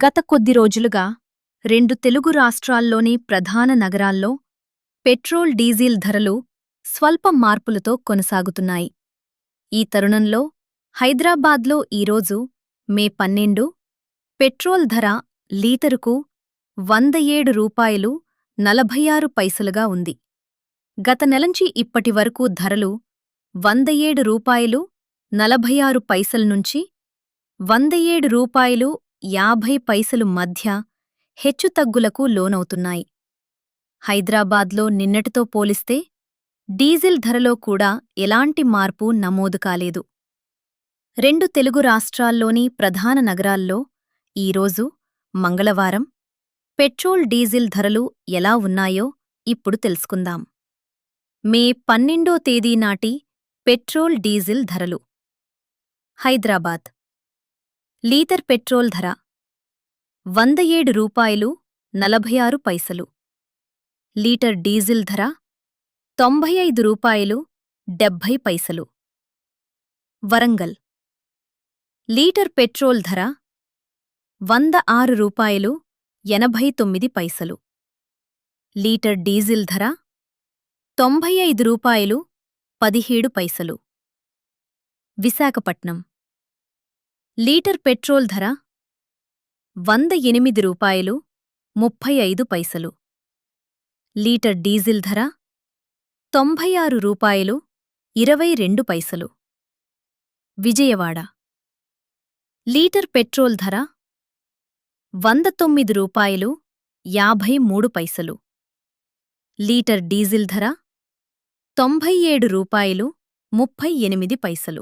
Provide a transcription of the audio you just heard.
గత కొద్ది రోజులుగా రెండు తెలుగు రాష్ట్రాల్లోని ప్రధాన నగరాల్లో పెట్రోల్ డీజిల్ ధరలు స్వల్ప మార్పులతో కొనసాగుతున్నాయి. ఈ తరుణంలో హైదరాబాద్లో ఈరోజు మే 12 పెట్రోల్ ధర లీటరుకు రూ. 107.46 ఉంది. గత నెలంచి ఇప్పటి వరకు ధరలు రూ. 107.46 నుంచి రూ. 107.50 మధ్య హెచ్చుతగ్గులకు లోనవుతున్నాయి. హైదరాబాద్లో నిన్నటితో పోలిస్తే డీజిల్ ధరలో కూడా ఎలాంటి మార్పు నమోదు కాలేదు. రెండు తెలుగు రాష్ట్రాల్లోని ప్రధాన నగరాల్లో ఈరోజు మంగళవారం పెట్రోల్ డీజిల్ ధరలు ఎలా ఉన్నాయో ఇప్పుడు తెలుసుకుందాం. మే 12 తేదీ నాటి పెట్రోల్ డీజిల్ ధరలు. హైదరాబాద్ లీటర్ పెట్రోల్ ధర రూ. 107.46. లీటర్ డీజిల్ ధర రూ. 95.70. వరంగల్ లీటర్ పెట్రోల్ ధర రూ. 106.89. లీటర్ డీజిల్ ధర రూ. 95.17. విశాఖపట్నం లీటర్ పెట్రోల్ ధర రూ. 108.35. లీటర్ డీజిల్ ధర రూ. 96.22. విజయవాడ లీటర్ పెట్రోల్ ధర రూ. 109.53. లీటర్ డీజిల్ ధర రూ. 97.38.